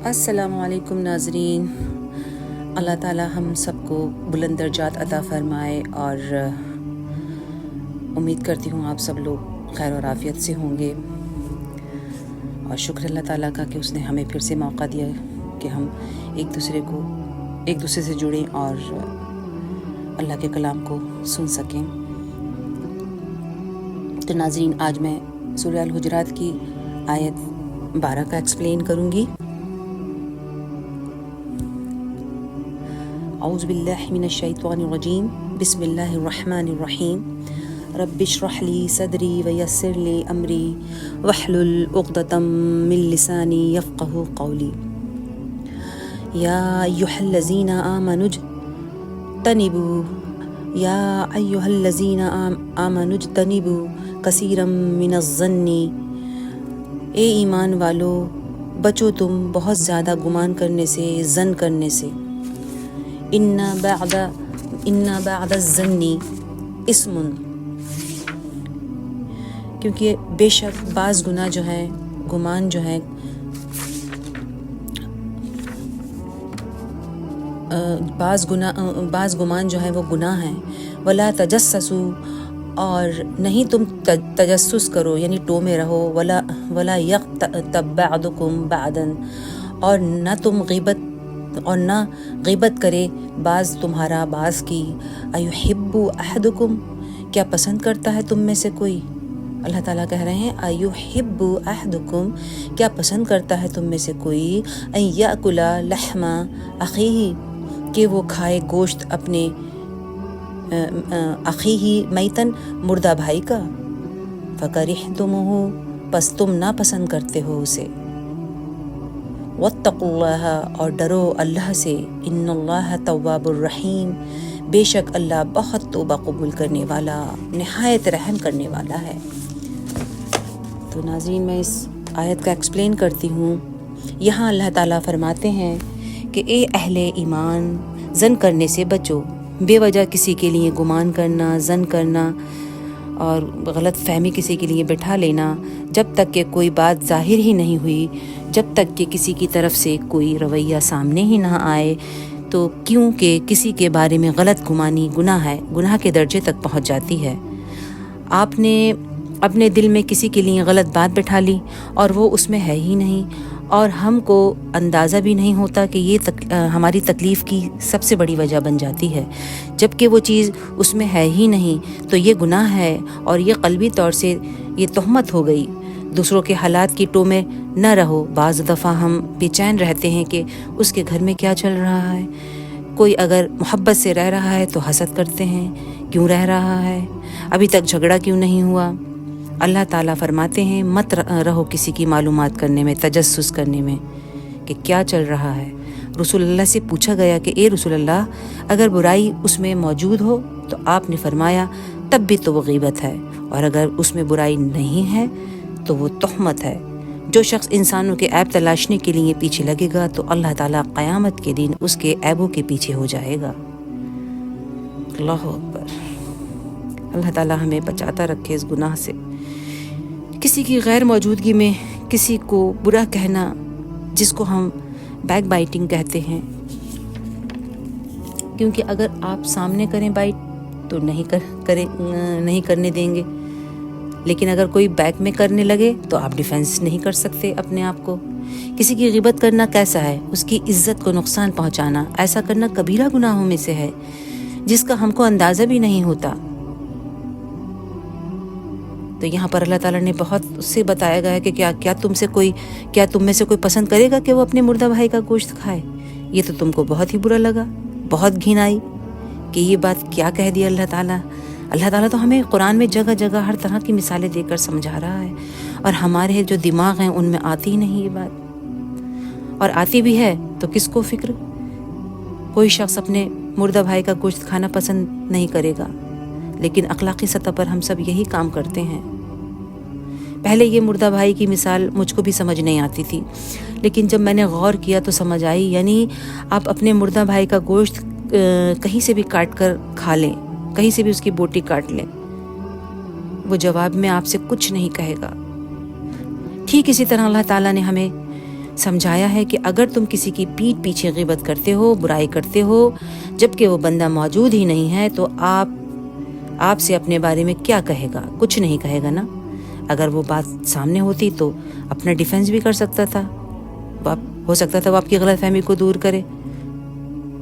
السلام علیکم ناظرین، اللہ تعالی ہم سب کو بلند درجات عطا فرمائے، اور امید کرتی ہوں آپ سب لوگ خیر اور عافیت سے ہوں گے، اور شکر اللہ تعالیٰ کا کہ اس نے ہمیں پھر سے موقع دیا کہ ہم ایک دوسرے سے جڑیں اور اللہ کے کلام کو سن سکیں۔ تو ناظرین، آج میں سورہ الحجرات کی آیت 12 کا ایکسپلین کروں گی۔ اعوذ باللہ من الشیطان الرجیم، بسم اللہ الرحمن الرحیم، رب اشرح لی صدری ویسر لی امری واحلل عقدۃ من لسانی یفقہوا قولی۔ یا ایھا الذین آمنوا اجتنبوا کثیرا من الظن، اے ایمان والو بچو تم بہت زیادہ گمان کرنے سے، ظن کرنے سے۔ ان بعد الظن اسم، کیونکہ بے شک بعض گناہ جو ہے، گمان جو ہے، بعض گمان جو ہے وہ گناہ ہیں۔ ولا تجسسوا، اور نہیں تم تجسس کرو یعنی ٹو میں رہو۔ ولا یغتب بعضکم بعضا، اور نہ غیبت کرے بعض تمہارا بعض کی۔ ایحب احدکم، کیا پسند کرتا ہے تم میں سے کوئی؟ اللہ تعالیٰ کہہ رہے ہیں ایحب احدکم، کیا پسند کرتا ہے تم میں سے کوئی؟ ان یاکل لحم اخیہ، کہ وہ کھائے گوشت اپنے اخیہ میتن، مردہ بھائی کا۔ فکرہتموہ، پس تم نہ پسند کرتے ہو اسے۔ واتقوا اللہ، اور ڈرو اللہ سے۔ ان اللہ تواب الرحیم، بے شک اللہ بہت توبہ قبول کرنے والا، نہایت رحم کرنے والا ہے۔ تو ناظرین، میں اس آیت کا ایکسپلین کرتی ہوں۔ یہاں اللہ تعالیٰ فرماتے ہیں کہ اے اہل ایمان، ظن کرنے سے بچو۔ بے وجہ کسی کے لیے گمان کرنا، ظن کرنا اور غلط فہمی کسی کے لیے بٹھا لینا، جب تک کہ کوئی بات ظاہر ہی نہیں ہوئی، جب تک کہ کسی کی طرف سے کوئی رویہ سامنے ہی نہ آئے، تو کیونکہ کسی کے بارے میں غلط گمانی گناہ ہے، گناہ کے درجے تک پہنچ جاتی ہے۔ آپ نے اپنے دل میں کسی کے لیے غلط بات بٹھا لی اور وہ اس میں ہے ہی نہیں، اور ہم کو اندازہ بھی نہیں ہوتا کہ یہ ہماری تکلیف کی سب سے بڑی وجہ بن جاتی ہے، جبکہ وہ چیز اس میں ہے ہی نہیں، تو یہ گناہ ہے، اور یہ قلبی طور سے یہ تہمت ہو گئی۔ دوسروں کے حالات کی ٹو میں نہ رہو۔ بعض دفعہ ہم بے چین رہتے ہیں کہ اس کے گھر میں کیا چل رہا ہے، کوئی اگر محبت سے رہ رہا ہے تو حسد کرتے ہیں، کیوں رہ رہا ہے، ابھی تک جھگڑا کیوں نہیں ہوا۔ اللہ تعالیٰ فرماتے ہیں مت رہو کسی کی معلومات کرنے میں، تجسس کرنے میں کہ کیا چل رہا ہے۔ رسول اللہ سے پوچھا گیا کہ اے رسول اللہ، اگر برائی اس میں موجود ہو تو آپ نے فرمایا تب بھی تو وہ غیبت ہے، اور اگر اس میں برائی نہیں ہے تو وہ تہمت ہے۔ جو شخص انسانوں کے عیب تلاشنے کے لیے پیچھے لگے گا تو اللہ تعالیٰ قیامت کے دن اس کے عیبوں کے پیچھے ہو جائے گا۔ اللہ اکبر۔ اللہ تعالیٰ ہمیں بچاتا رکھے اس گناہ سے، کسی کی غیر موجودگی میں کسی کو برا کہنا، جس کو ہم بیک بائٹنگ کہتے ہیں، کیونکہ اگر آپ سامنے کریں بائٹ تو نہیں کرنے دیں گے، لیکن اگر کوئی بیک میں کرنے لگے تو آپ ڈیفینس نہیں کر سکتے اپنے آپ کو۔ کسی کی غیبت کرنا کیسا ہے؟ اس کی عزت کو نقصان پہنچانا، ایسا کرنا کبیرہ گناہوں میں سے ہے، جس کا ہم کو اندازہ بھی نہیں ہوتا۔ تو یہاں پر اللہ تعالیٰ نے بہت اس سے بتایا گیا ہے کہ کیا تم میں سے کوئی پسند کرے گا کہ وہ اپنے مردہ بھائی کا گوشت کھائے؟ یہ تو تم کو بہت ہی برا لگا، بہت گھن آئی کہ یہ بات کیا کہہ دیا اللہ تعالیٰ۔ اللہ تعالیٰ تو ہمیں قرآن میں جگہ جگہ ہر طرح کی مثالیں دے کر سمجھا رہا ہے، اور ہمارے جو دماغ ہیں ان میں آتی ہی نہیں یہ بات، اور آتی بھی ہے تو کس کو فکر؟ کوئی شخص اپنے مردہ بھائی کا گوشت کھانا پسند نہیں کرے گا، لیکن اخلاقی سطح پر ہم سب یہی کام کرتے ہیں۔ پہلے یہ مردہ بھائی کی مثال مجھ کو بھی سمجھ نہیں آتی تھی، لیکن جب میں نے غور کیا تو سمجھ آئی، یعنی آپ اپنے مردہ بھائی کا گوشت کہیں سے بھی کاٹ کر کھا لیں، کہیں سے بھی اس کی بوٹی کاٹ لیں، وہ جواب میں آپ سے کچھ نہیں کہے گا۔ ٹھیک اسی طرح اللہ تعالیٰ نے ہمیں سمجھایا ہے کہ اگر تم کسی کی پیٹھ پیچھے غیبت کرتے ہو، برائی کرتے ہو، جبکہ وہ بندہ موجود ہی نہیں ہے، تو آپ سے اپنے بارے میں کیا کہے گا؟ کچھ نہیں کہے گا نا۔ اگر وہ بات سامنے ہوتی تو اپنا ڈیفینس بھی کر سکتا تھا، ہو سکتا تھا وہ آپ کی غلط فہمی کو دور کرے،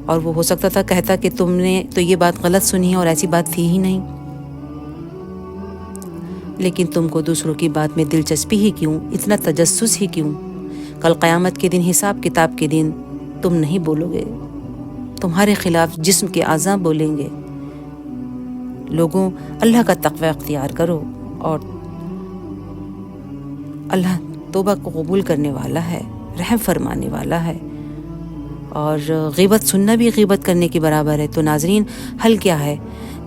اور وہ ہو سکتا تھا کہتا کہ تم نے تو یہ بات غلط سنی ہے اور ایسی بات تھی ہی نہیں۔ لیکن تم کو دوسروں کی بات میں دلچسپی ہی کیوں، اتنا تجسس ہی کیوں؟ کل قیامت کے دن، حساب کتاب کے دن تم نہیں بولو گے، تمہارے خلاف جسم کے اعضاء بولیں گے۔ لوگوں، اللہ کا تقوی اختیار کرو، اور اللہ توبہ کو قبول کرنے والا ہے، رحم فرمانے والا ہے، اور غیبت سننا بھی غیبت کرنے کے برابر ہے۔ تو ناظرین، حل کیا ہے؟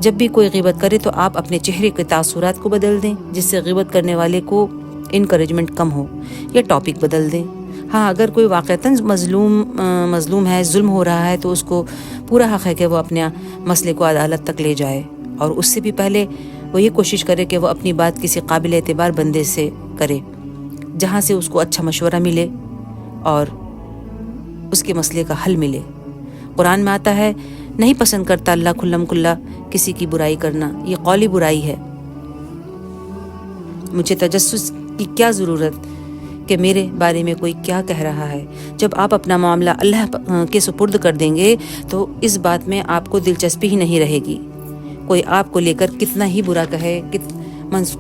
جب بھی کوئی غیبت کرے تو آپ اپنے چہرے کے تاثرات کو بدل دیں، جس سے غیبت کرنے والے کو انکریجمنٹ کم ہو، یا ٹاپک بدل دیں۔ ہاں، اگر کوئی واقعتاً مظلوم ہے، ظلم ہو رہا ہے، تو اس کو پورا حق ہے کہ وہ اپنے مسئلے کو عدالت تک لے جائے، اور اس سے بھی پہلے وہ یہ کوشش کرے کہ وہ اپنی بات کسی قابل اعتبار بندے سے کرے، جہاں سے اس کو اچھا مشورہ ملے اور اس کے مسئلے کا حل ملے۔ قرآن میں آتا ہے، نہیں پسند کرتا اللہ کھلم کھلا کسی کی برائی کرنا، یہ قولی برائی ہے۔ مجھے تجسس کی کیا ضرورت کہ میرے بارے میں کوئی کیا کہہ رہا ہے؟ جب آپ اپنا معاملہ اللہ کے سپرد کر دیں گے تو اس بات میں آپ کو دلچسپی ہی نہیں رہے گی۔ کوئی آپ کو لے کر کتنا ہی برا کہے،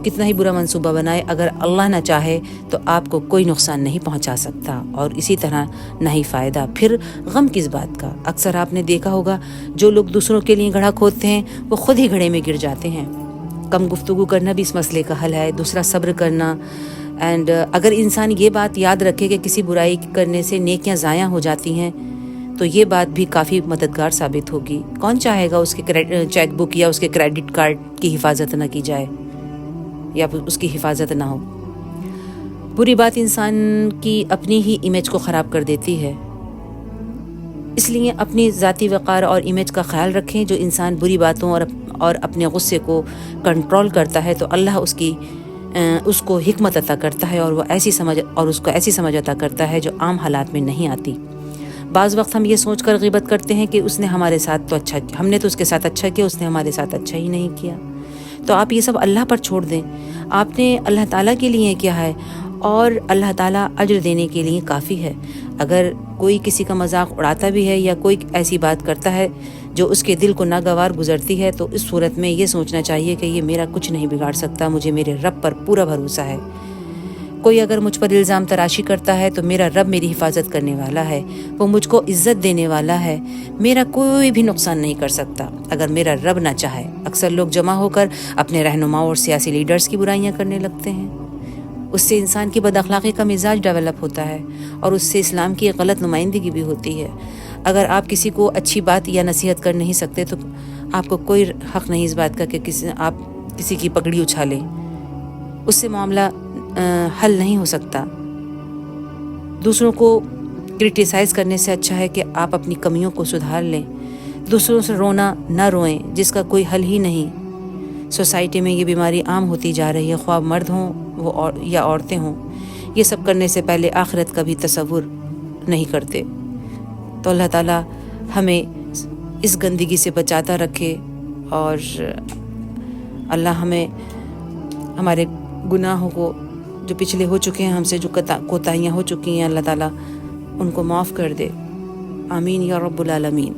کتنا ہی برا منصوبہ بنائے، اگر اللہ نہ چاہے تو آپ کو کوئی نقصان نہیں پہنچا سکتا، اور اسی طرح نہ ہی فائدہ۔ پھر غم کس بات کا؟ اکثر آپ نے دیکھا ہوگا، جو لوگ دوسروں کے لیے گڑھا کھودتے ہیں وہ خود ہی گڑھے میں گر جاتے ہیں۔ کم گفتگو کرنا بھی اس مسئلے کا حل ہے، دوسرا صبر کرنا۔ اینڈ اگر انسان یہ بات یاد رکھے کہ کسی برائی کرنے سے نیکیاں ضائع ہو جاتی ہیں، تو یہ بات بھی کافی مددگار ثابت ہوگی۔ کون چاہے گا اس کے چیک بک یا اس کے کریڈٹ کارڈ کی حفاظت نہ کی جائے، یا اس کی حفاظت نہ ہو؟ بری بات انسان کی اپنی ہی امیج کو خراب کر دیتی ہے، اس لیے اپنی ذاتی وقار اور امیج کا خیال رکھیں۔ جو انسان بری باتوں اور اپنے غصے کو کنٹرول کرتا ہے تو اللہ اس کو حکمت عطا کرتا ہے، اور اس کو ایسی سمجھ عطا کرتا ہے جو عام حالات میں نہیں آتی۔ بعض وقت ہم یہ سوچ کر غیبت کرتے ہیں کہ اس نے ہمارے ساتھ تو اچھا کیا، ہم نے تو اس کے ساتھ اچھا کیا، اس نے ہمارے ساتھ اچھا ہی نہیں کیا۔ تو آپ یہ سب اللہ پر چھوڑ دیں۔ آپ نے اللہ تعالیٰ کے لیے کیا ہے، اور اللہ تعالیٰ اجر دینے کے لیے کافی ہے۔ اگر کوئی کسی کا مذاق اڑاتا بھی ہے یا کوئی ایسی بات کرتا ہے جو اس کے دل کو ناگوار گزرتی ہے، تو اس صورت میں یہ سوچنا چاہیے کہ یہ میرا کچھ نہیں بگاڑ سکتا، مجھے میرے رب پر پورا بھروسہ ہے۔ کوئی اگر مجھ پر الزام تراشی کرتا ہے تو میرا رب میری حفاظت کرنے والا ہے، وہ مجھ کو عزت دینے والا ہے، میرا کوئی بھی نقصان نہیں کر سکتا اگر میرا رب نہ چاہے۔ اکثر لوگ جمع ہو کر اپنے رہنماؤں اور سیاسی لیڈرز کی برائیاں کرنے لگتے ہیں۔ اس سے انسان کی بد اخلاقی کا مزاج ڈیولپ ہوتا ہے، اور اس سے اسلام کی ایک غلط نمائندگی بھی ہوتی ہے۔ اگر آپ کسی کو اچھی بات یا نصیحت کر نہیں سکتے تو آپ کو کوئی حق نہیں اس بات کا کہ آپ کسی کی پگڑی اچھالیں، اس سے معاملہ حل نہیں ہو سکتا۔ دوسروں کو کرٹیسائز کرنے سے اچھا ہے کہ آپ اپنی کمیوں کو سدھار لیں۔ دوسروں سے رونا نہ روئیں جس کا کوئی حل ہی نہیں۔ سوسائٹی میں یہ بیماری عام ہوتی جا رہی ہے، خواہ مرد ہوں یا عورتیں ہوں۔ یہ سب کرنے سے پہلے آخرت کا بھی تصور نہیں کرتے۔ تو اللہ تعالیٰ ہمیں اس گندگی سے بچاتا رکھے، اور اللہ ہمیں ہمارے گناہوں کو جو پچھلے ہو چکے ہیں، ہم سے جو کوتاہیاں ہو چکی ہیں، اللہ تعالیٰ ان کو معاف کر دے۔ آمین یا رب العالمین۔